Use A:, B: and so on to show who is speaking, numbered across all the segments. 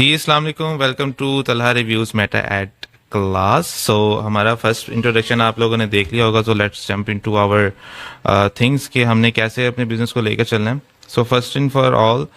A: जी अस्सलाम वालेकुम, welcome to Talha reviews Meta ad class. So हमारा फर्स्ट इंट्रोडक्शन आप लोगों ने देख लिया होगा, तो let's jump into our things कि हमने कैसे अपने बिजनेस को लेकर चलना है। So first in for all,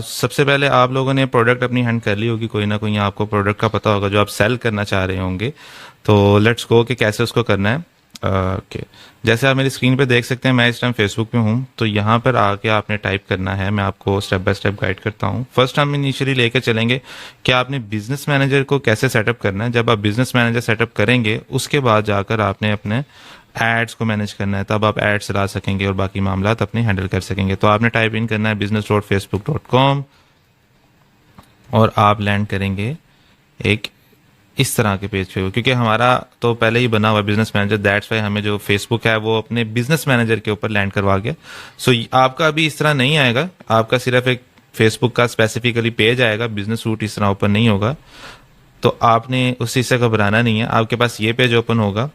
A: सबसे पहले आप लोगों ने प्रोडक्ट अपनी हैंड कर ली होगी, कोई ना कोई आपको प्रोडक्ट का पता होगा जो आप सेल करना चाह रहे होंगे। तो लेट्स गो कि कैसे उसको करना है। ओके, जैसे आप मेरी स्क्रीन पे देख सकते हैं, मैं इस टाइम फेसबुक पे हूँ। तो यहाँ पर आके आपने टाइप करना है, मैं आपको स्टेप बाय स्टेप गाइड करता हूँ। फर्स्ट हम इनिशियली लेके चलेंगे कि आपने बिजनेस मैनेजर को कैसे सेटअप करना है। जब आप बिजनेस मैनेजर सेटअप करेंगे उसके बाद जाकर आपने अपने एड्स को मैनेज करना है, तब आप एड्स चला सकेंगे और बाकी मामला अपने हैंडल कर सकेंगे। तो आपने टाइप इन करना है business.facebook.com और आप लैंड करेंगे एक इस तरह के पेज पे, क्योंकि हमारा तो पहले ही बना हुआ बिजनेस मैनेजर, दैट्स वाई हमें जो फेसबुक है वो अपने बिजनेस मैनेजर के ऊपर लैंड करवा गया। सो आपका अभी इस तरह नहीं आएगा, आपका सिर्फ एक फेसबुक का स्पेसिफिकली पेज आएगा, बिजनेस रूट इस तरह ओपन नहीं होगा। तो आपने उस चीज़ से घबराना नहीं है, आपके पास ये पेज ओपन होगा।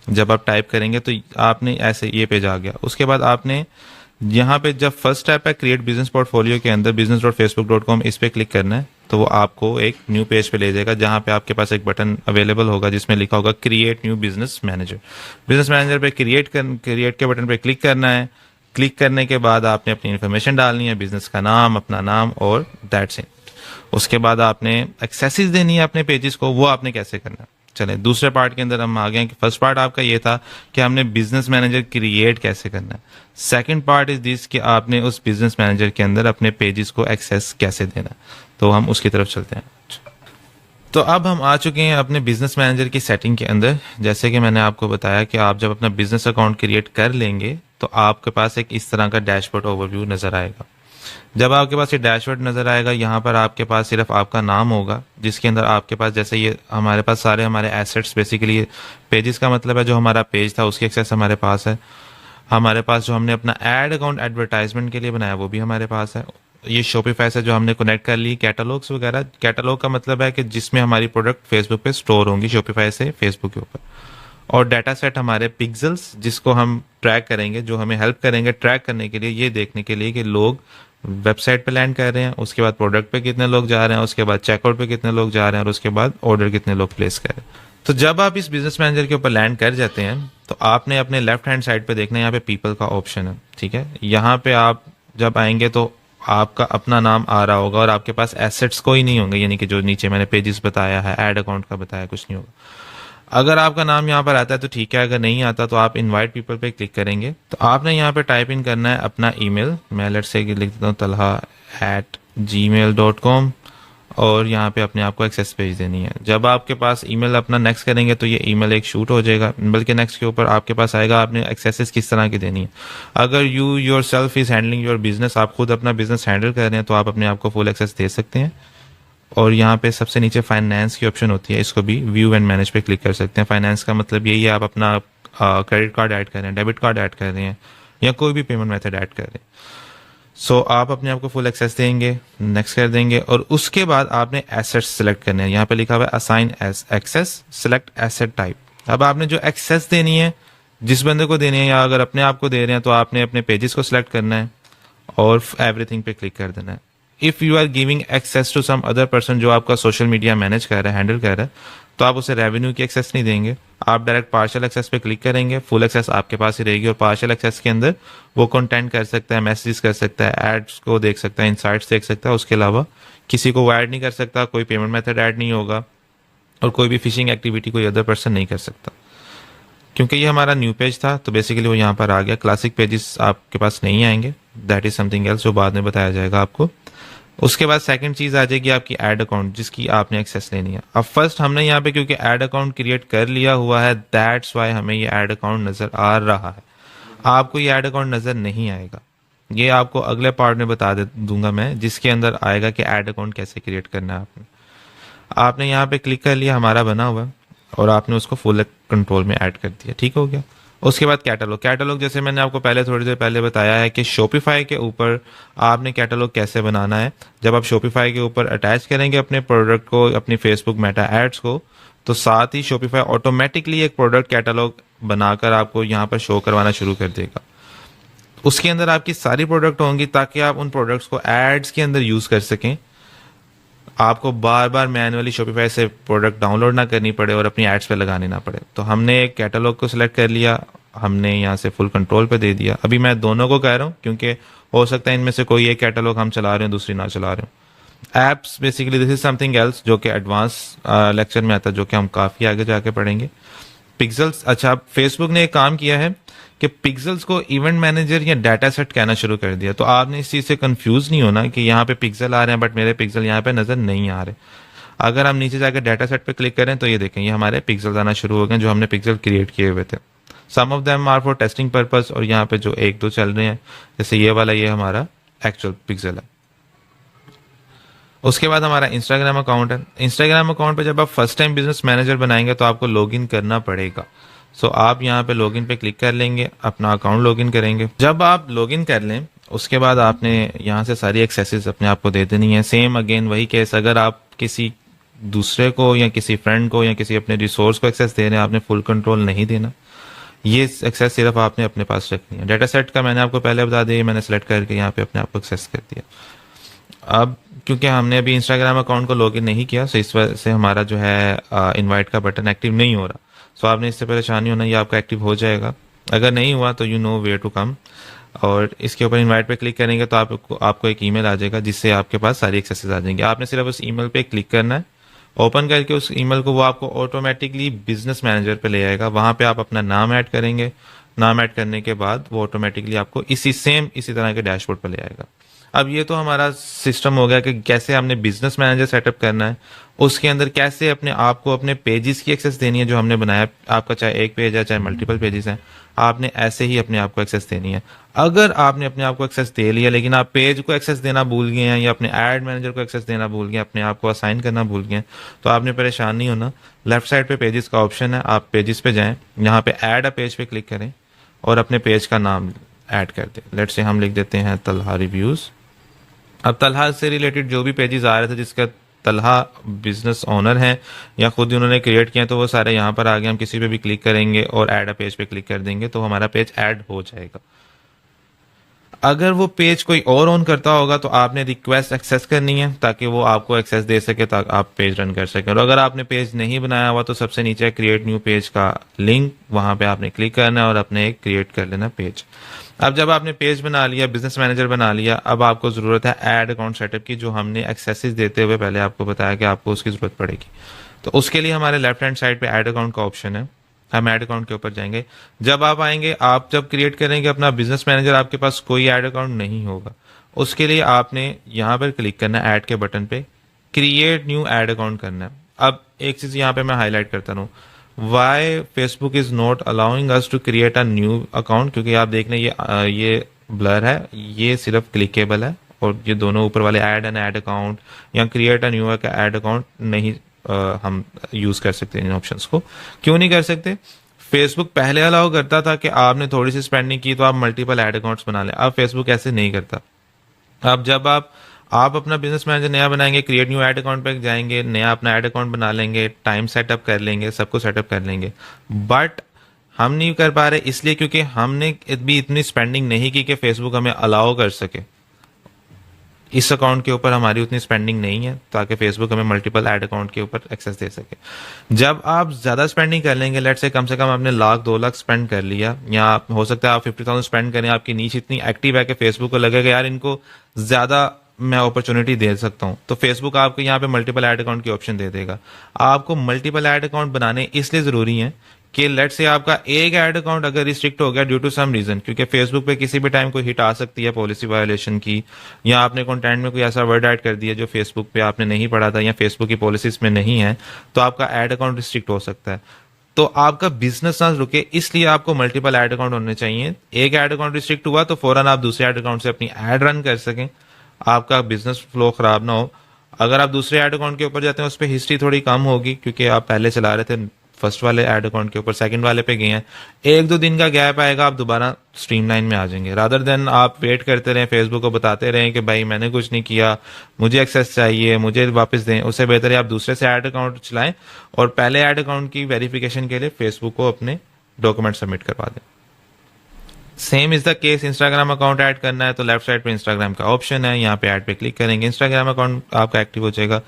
A: जब आप टाइप करेंगे तो आपने ऐसे ये पेज आ गया। उसके बाद आपने यहाँ पे जब फर्स्ट स्टेप है क्रिएट बिजनेस पोर्टफोलियो के अंदर business.facebook.com, इस पे क्लिक करना है तो वो आपको एक न्यू पेज पे ले जाएगा, जहाँ पे आपके पास एक बटन अवेलेबल होगा जिसमें लिखा होगा create new business manager. Business manager पे क्रिएट के बटन पे क्लिक करना है। क्लिक करने के बाद आपने अपनी इन्फॉर्मेशन डालनी है, बिजनेस का नाम, अपना नाम और दैट्स इट। उसके बाद आपने एक्सेसिस देनी है अपने पेजेस को, वो आपने कैसे करना है। चले दूसरे पार्ट के अंदर हम आ गए हैं कि फर्स्ट पार्ट आपका ये था कि हमने बिजनेस मैनेजर क्रिएट कैसे करना है। सेकंड पार्ट इज दिस कि आपने उस बिजनेस मैनेजर के अंदर अपने पेजेस को एक्सेस कैसे देना है। तो हम उसकी तरफ चलते हैं। तो अब हम आ चुके हैं अपने बिजनेस मैनेजर की सेटिंग के अंदर। जैसे कि मैंने आपको बताया कि आप जब अपना बिजनेस अकाउंट क्रिएट कर लेंगे तो आपके पास एक इस तरह का डैशबोर्ड ओवरव्यू नजर आएगा। जब आपके पास ये डैशबोर्ड नजर आएगा, यहाँ पर आपके पास सिर्फ आपका नाम होगा, जिसके अंदर आपके पास जैसे ये हमारे पास सारे हमारे एसेट्स, बेसिकली पेजेस का मतलब है जो हमारा पेज था उसकी एक्सेस हमारे पास है। हमारे पास जो हमने अपना एड अकाउंट एडवर्टाइजमेंट के लिए बनाया वो भी हमारे पास है। ये शॉपिफाई से जो हमने कनेक्ट कर ली, कैटलॉग्स वगैरह। कैटलॉग का मतलब है कि जिसमें हमारी प्रोडक्ट फेसबुक पे स्टोर होंगी शॉपिफाई से फेसबुक के ऊपर। और डाटा सेट हमारे पिक्सल्स, जिसको हम ट्रैक करेंगे, जो हमें हेल्प करेंगे ट्रैक करने के लिए, ये देखने के लिए कि लोग वेबसाइट पे लैंड कर रहे हैं, उसके बाद प्रोडक्ट पे कितने लोग जा रहे हैं, उसके बाद चेकआउट पे कितने लोग जा रहे हैं और उसके बाद ऑर्डर कितने लोग प्लेस कर रहे हैं। तो जब आप इस बिजनेस मैनेजर के ऊपर लैंड कर जाते हैं तो आपने अपने लेफ्ट हैंड साइड पे देखना है, यहाँ पे पीपल का ऑप्शन है, ठीक है। यहाँ पे आप जब आएंगे तो आपका अपना नाम आ रहा होगा और आपके पास एसेट्स कोई नहीं होंगे, यानी कि जो नीचे मैंने पेजेस बताया है, एड अकाउंट का बताया, कुछ नहीं होगा। अगर आपका नाम यहाँ पर आता है तो ठीक है, अगर नहीं आता तो आप इनवाइट पीपल पे क्लिक करेंगे। तो आपने यहाँ पे टाइप इन करना है अपना ईमेल। मैं लेट्स से लिख देता हूँ talha@gmail.com और यहाँ पे अपने आप को एक्सेस भेज देनी है। जब आपके पास ईमेल अपना नेक्स्ट करेंगे तो ये ईमेल एक शूट हो जाएगा, बल्कि नेक्स्ट के ऊपर आपके पास आएगा आपने एक्सेसेस किस तरह की देनी है। अगर you your self is handling your business, आप खुद अपना बिजनेस हैंडल कर रहे हैं, तो आप अपने आप को फुल एक्सेस दे सकते हैं। और यहाँ पे सबसे नीचे फाइनेंस की ऑप्शन होती है, इसको भी व्यू एंड मैनेज पे क्लिक कर सकते हैं। फाइनेंस का मतलब यही है आप अपना क्रेडिट कार्ड ऐड कर रहे हैं, डेबिट कार्ड ऐड कर रहे हैं या कोई भी पेमेंट मेथड ऐड कर रहे हैं। सो आप अपने आप को फुल एक्सेस देंगे, नेक्स्ट कर देंगे और उसके बाद आपने एसेट्स सेलेक्ट करने हैं। यहाँ पे लिखा हुआ है assign as access, select asset type. अब आपने जो एक्सेस देनी है, जिस बंदे को देनी है या अगर अपने आप को दे रहे हैं, तो आपने अपने पेजेस को सिलेक्ट करना है और एवरीथिंग पे क्लिक कर देना है। If you are giving access to some other person जो आपका सोशल मीडिया मैनेज कर रहा है, हैंडल कर रहा है, तो आप उसे रेवेन्यू की एक्सेस नहीं देंगे, आप डायरेक्ट पार्शियल एक्सेस पे क्लिक करेंगे। फुल एक्सेस आपके पास ही रहेगी और पार्शियल एक्सेस के अंदर वो कंटेंट कर सकता है, मैसेज कर सकता है, एड्स को देख सकता है, इनसाइट्स देख सकता है। उसके अलावा किसी को वो ऐड नहीं कर सकता, कोई पेमेंट मेथड ऐड नहीं होगा और कोई भी फिशिंग एक्टिविटी कोई अदर पर्सन नहीं कर सकता। क्योंकि ये हमारा न्यू पेज था तो बेसिकली वो यहाँ पर आ गया। क्लासिक पेजेस आपके पास नहीं आएंगे, दैट इज समथिंग एल्स जो बाद में बताया जाएगा आपको। उसके बाद सेकंड चीज आ जाएगी आपकी ऐड अकाउंट, जिसकी आपने एक्सेस लेनी है। अब फर्स्ट हमने यहाँ पे क्योंकि ऐड अकाउंट क्रिएट कर लिया हुआ है, दैट्स वाई हमें ये ऐड अकाउंट नजर आ रहा है। आपको ये ऐड अकाउंट नजर नहीं आएगा, ये आपको अगले पार्ट में बता दूंगा मैं, जिसके अंदर आएगा कि ऐड अकाउंट कैसे क्रिएट करना है। आपने यहाँ पे क्लिक कर लिया, हमारा बना हुआ और आपने उसको फुल कंट्रोल में ऐड कर दिया, ठीक हो गया। उसके बाद कैटलॉग जैसे मैंने आपको पहले थोड़ी देर पहले बताया है कि शॉपिफाई के ऊपर आपने कैटलॉग कैसे बनाना है। जब आप शॉपिफाई के ऊपर अटैच करेंगे अपने प्रोडक्ट को, अपनी फेसबुक मेटा एड्स को, तो साथ ही शॉपिफाई ऑटोमेटिकली एक प्रोडक्ट कैटलॉग बनाकर आपको यहाँ पर शो करवाना शुरू कर देगा। उसके अंदर आपकी सारी प्रोडक्ट होंगी ताकि आप उन प्रोडक्ट्स को एड्स के अंदर यूज कर सकें। आपको बार बार मैनुअली शॉपिफाई से प्रोडक्ट डाउनलोड ना करनी पड़े और अपनी एड्स पे लगानी ना पड़े। तो हमने एक कैटलॉग को सिलेक्ट कर लिया, हमने यहाँ से फुल कंट्रोल पे दे दिया। अभी मैं दोनों को कह रहा हूँ क्योंकि हो सकता है इनमें से कोई एक कैटलॉग हम चला रहे हो दूसरी ना चला रहे हो। Apps basically this is something else जो कि एडवांस लेक्चर में आता है, जो कि हम काफ़ी आगे जाके पढ़ेंगे। पिक्सल्स, अच्छा फेसबुक ने एक काम किया है कि पिक्सल्स को इवेंट मैनेजर या डाटा सेट कहना शुरू कर दिया। तो आपने इस चीज़ से कंफ्यूज नहीं होना कि यहाँ पे पिक्सल आ रहे हैं बट मेरे पिक्सल यहाँ पे नज़र नहीं आ रहे। अगर हम नीचे जाकर डाटा सेट पे क्लिक करें तो ये देखें, ये हमारे पिक्सल आना शुरू हो गए जो हमने पिक्सल क्रिएट किए हुए थे। Some of them are for testing purpose, और यहाँ पे जो एक दो चल रहे हैं जैसे ये वाला, ये हमारा एक्चुअल पिक्सल है। उसके बाद हमारा इंस्टाग्राम अकाउंट है। इंस्टाग्राम अकाउंट पे जब आप फर्स्ट टाइम बिजनेस मैनेजर बनाएंगे तो आपको लॉगिन करना पड़ेगा। सो आप यहाँ पे लॉगिन पे क्लिक कर लेंगे, अपना अकाउंट लॉगिन करेंगे। जब आप लॉगिन कर लें उसके बाद आपने यहाँ से सारी एक्सेसेस अपने आप को दे देनी है। सेम अगेन वही केस, अगर आप किसी दूसरे को या किसी फ्रेंड को या किसी अपने रिसोर्स को एक्सेस दे रहे हैं, आपने फुल कंट्रोल नहीं देना। ये एक्सेस सिर्फ आपने अपने पास रखनी है। डाटा सेट का मैंने आपको पहले बता दिया, मैंने सेलेक्ट करके यहाँ पे अपने आप को एक्सेस कर दिया। अब क्योंकि हमने अभी इंस्टाग्राम अकाउंट को लॉगिन नहीं किया, सो इस वजह से हमारा जो है इनवाइट का बटन एक्टिव नहीं हो रहा। सो आपने इससे परेशानी होना, ये आपका एक्टिव हो जाएगा। अगर नहीं हुआ तो you know where to come, और इसके ऊपर इनवाइट पे क्लिक करेंगे तो आपको एक ईमेल आ जाएगा जिससे आपके पास सारी एक्सेसेस आ जाएंगे। आपने सिर्फ उस ईमेल पे क्लिक करना है, ओपन करके उस ईमेल को वो आपको ऑटोमेटिकली बिजनेस मैनेजर पे ले आएगा। वहां पे आप अपना नाम ऐड करेंगे, नाम ऐड करने के बाद वो ऑटोमेटिकली आपको इसी तरह के डैशबोर्ड पर ले आएगा। अब ये तो हमारा सिस्टम हो गया कि कैसे हमने बिजनेस मैनेजर सेटअप करना है, उसके अंदर कैसे अपने आप को अपने पेजेस की एक्सेस देनी है जो हमने बनाया। आपका चाहे एक पेज है चाहे मल्टीपल पेजेस हैं, आपने ऐसे ही अपने आप को एक्सेस देनी है। अगर आपने अपने आप को एक्सेस दे लिया लेकिन आप पेज को एक्सेस देना भूल गए हैं या अपने एड मैनेजर को एक्सेस देना भूल गए, अपने आप को असाइन करना भूल गए, तो आपने परेशान नहीं होना। लेफ्ट साइड पे पेजेस का ऑप्शन है, आप पेजेस पे जाएं, यहाँ पे ऐड अ पेज पे क्लिक करें और अपने पेज का नाम ऐड कर दें। लेट्स से हम लिख देते हैं तलहा रिव्यूज़। अब तलहा से रिलेटेड जो भी पेजेस आ रहे थे जिसका तलहा बिजनेस ओनर है या खुद ही उन्होंने क्रिएट किया, तो वो सारे यहाँ पर आ गए। हम किसी पे भी क्लिक करेंगे और ऐड अ पेज पे क्लिक कर देंगे तो हमारा पेज ऐड हो जाएगा। अगर वो पेज कोई और ऑन करता होगा तो आपने रिक्वेस्ट एक्सेस करनी है ताकि वो आपको एक्सेस दे सके, ताकि आप पेज रन कर सकें। और अगर आपने पेज नहीं बनाया हुआ तो सबसे नीचे क्रिएट न्यू पेज का लिंक, वहां पे आपने क्लिक करना है और अपने एक क्रिएट कर लेना पेज। अब जब आपने पेज बना लिया, बिजनेस मैनेजर बना लिया, अब आपको जरूरत है ऐड अकाउंट सेटअप की, जो हमने एक्सेसेस देते हुए पहले आपको बताया कि आपको उसकी जरूरत पड़ेगी। तो उसके लिए हमारे लेफ्ट हैंड साइड पे ऐड अकाउंट का ऑप्शन है, हम ऐड अकाउंट के ऊपर जाएंगे। जब आप आएंगे, आप जब क्रिएट करेंगे अपना बिजनेस मैनेजर, आपके पास कोई ऐड अकाउंट नहीं होगा। उसके लिए आपने यहाँ पर क्लिक करना है ऐड के बटन पे, क्रिएट न्यू ऐड अकाउंट करना है। अब एक चीज यहाँ पे मैं हाईलाइट करता हूँ, why Facebook is not allowing us to create a new account, क्योंकि आप देख लें ये ब्लर है, ये सिर्फ क्लिकेबल है, और ये दोनों ऊपर वाले ऐड एन ऐड अकाउंट या create a new add account नहीं हम यूज कर सकते इन ऑप्शंस को। क्यों नहीं कर सकते? फेसबुक पहले अलाउ करता था कि आपने थोड़ी सी स्पेंडिंग की तो आप मल्टीपल ऐड अकाउंट्स बना लें। अब फेसबुक ऐसे नहीं करता। अब जब आप अपना बिजनेस मैनेजर नया बनाएंगे, क्रिएट न्यू ऐड अकाउंट पे जाएंगे, नया अपना ऐड अकाउंट बना लेंगे, टाइम सेटअप कर लेंगे, सब कुछ सेटअप कर लेंगे, बट हम नहीं कर पा रहे इसलिए क्योंकि हमने भी इतनी स्पेंडिंग नहीं की कि फेसबुक हमें अलाउ कर सके। इस अकाउंट के ऊपर हमारी उतनी स्पेंडिंग नहीं है ताकि फेसबुक हमें मल्टीपल ऐड अकाउंट के ऊपर एक्सेस दे सके। जब आप ज्यादा स्पेंडिंग कर लेंगे, लेट से कम आपने 1,00,000-2,00,000 स्पेंड कर लिया, या हो सकता है आप 50,000 स्पेंड करें, आपकी नीच इतनी एक्टिव है कि फेसबुक को लगेगा यार इनको ज्यादा मैं अपॉर्चुनिटी दे सकता हूं, तो फेसबुक आपको यहाँ पे मल्टीपल ऐड अकाउंट की ऑप्शन दे देगा। आपको मल्टीपल ऐड अकाउंट बनाने इसलिए जरूरी है कि लेट से आपका एक ऐड अकाउंट अगर रिस्ट्रिक्ट हो गया ड्यू टू सम रीजन, क्योंकि फेसबुक पे किसी भी टाइम कोई हिट आ सकती है पॉलिसी वायलेशन की, या आपने कंटेंट में कोई ऐसा वर्ड ऐड कर दिया जो फेसबुक पे आपने नहीं पढ़ा था या फेसबुक की पॉलिसीज में नहीं है, तो आपका ऐड अकाउंट रिस्ट्रिक्ट हो सकता है। तो आपका बिजनेस ना रुके, इसलिए आपको मल्टीपल ऐड अकाउंट होने चाहिए। एक ऐड अकाउंट रिस्ट्रिक्ट हुआ तो फौरन आप दूसरे ऐड अकाउंट से अपनी ऐड रन कर सकें, आपका बिजनेस फ्लो खराब ना हो। अगर आप दूसरे ऐड अकाउंट के ऊपर जाते हैं उस पर हिस्ट्री थोड़ी कम होगी क्योंकि आप पहले चला रहे थे फर्स्ट वाले ऐड अकाउंट के ऊपर, सेकंड वाले पे गए हैं, 1-2 दिन का गैप आएगा, आप दोबारा स्ट्रीमलाइन में आ जाएंगे। रादर देन आप वेट करते रहें, फेसबुक को बताते रहें कि भाई मैंने कुछ नहीं किया, मुझे एक्सेस चाहिए, मुझे वापस दें, उससे बेहतर है आप दूसरे से ऐड अकाउंट चलाएं और पहले ऐड अकाउंट की वेरिफिकेशन के लिए फेसबुक को अपने डॉक्यूमेंट सबमिट करवा दें। Same is the case, Instagram account add करना है तो लेफ्ट साइड पे इंस्टाग्राम का ऑप्शन है, यहाँ पे ऐड पे क्लिक करेंगे, इंस्टाग्राम अकाउंट आपका एक्टिव हो जाएगा।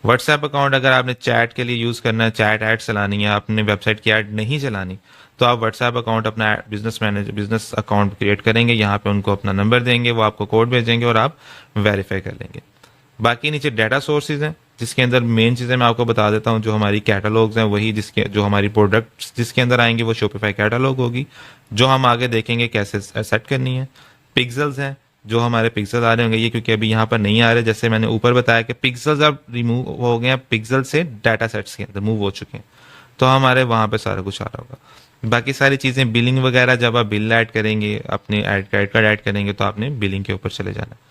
A: व्हाट्सएप अकाउंट अगर आपने चैट के लिए यूज़ करना है, चैट ऐड चलानी है, आपने वेबसाइट की ऐड नहीं चलानी, तो आप व्हाट्सएप अकाउंट अपना बिजनेस अकाउंट क्रिएट करेंगे, यहाँ पे उनको अपना नंबर देंगे, वो आपको कोड भेजेंगे और आप वेरीफाई कर लेंगे। बाकी नीचे डाटा सोर्सेज हैं, जिसके अंदर मेन चीज़ें मैं आपको बता देता हूँ। जो हमारी कैटलॉग्स हैं वही, जिसके जो हमारी प्रोडक्ट्स जिसके अंदर आएंगे वो शॉपिफाई कैटलॉग होगी, जो हम आगे देखेंगे कैसे सेट करनी है। पिक्सल्स हैं, जो हमारे पिक्सल आ रहे होंगे, ये क्योंकि अभी यहाँ पर नहीं आ रहे, जैसे मैंने ऊपर बताया कि पिक्सल्स अब रिमूव हो गए हैं, पिक्सल से डाटा सेट्स के अंदर मूव हो चुके हैं, तो हमारे वहाँ पे सारा कुछ आ रहा होगा। बाकी सारी चीज़ें बिलिंग वगैरह, जब आप बिल ऐड करेंगे, अपने क्रेडिट कार्ड ऐड करेंगे, तो आपने बिलिंग के ऊपर चले जाना है।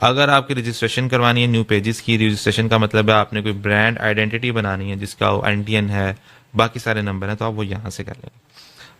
A: अगर आपकी रजिस्ट्रेशन करवानी है न्यू पेजेस की, रजिस्ट्रेशन का मतलब है आपने कोई ब्रांड आइडेंटिटी बनानी है जिसका एनटीएन है, बाकी सारे नंबर हैं, तो आप वो यहाँ से कर लेंगे।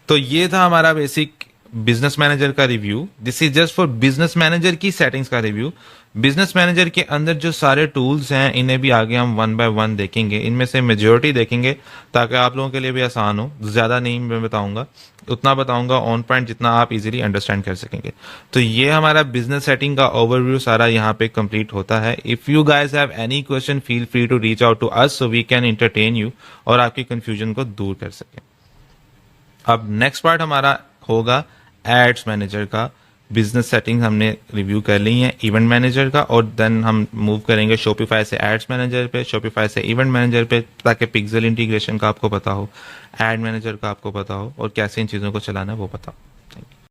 A: तो ये था हमारा बेसिक बिजनेस मैनेजर का review. This is just for business manager की सेटिंग्स का रिव्यू। बिजनेस मैनेजर के अंदर जो सारे टूल्स हैं इन्हें भी आगे हम वन बाय वन देखेंगे, इनमें से मेजोरिटी देखेंगे ताकि आप लोगों के लिए भी आसान हो। ज़्यादा नहीं मैं बताऊंगा, उतना बताऊंगा ऑन पॉइंट जितना आप इजीली अंडरस्टैंड कर सकेंगे। तो ये हमारा बिजनेस सेटिंग का ओवरव्यू सारा यहाँ पे कंप्लीट होता है। If you guys have any question feel free to reach out to us so we can entertain you और आपकी कंफ्यूजन को दूर कर सकें। अब नेक्स्ट पार्ट हमारा होगा एड्स मैनेजर का। बिजनेस सेटिंग हमने रिव्यू कर ली है इवेंट मैनेजर का, और देन हम मूव करेंगे शॉपिफाई से एड्स मैनेजर पे, शॉपिफाई से इवेंट मैनेजर पे, ताकि पिक्सल इंटीग्रेशन का आपको पता हो, एड मैनेजर का आपको पता हो और कैसे इन चीज़ों को चलाना है वो पता हो।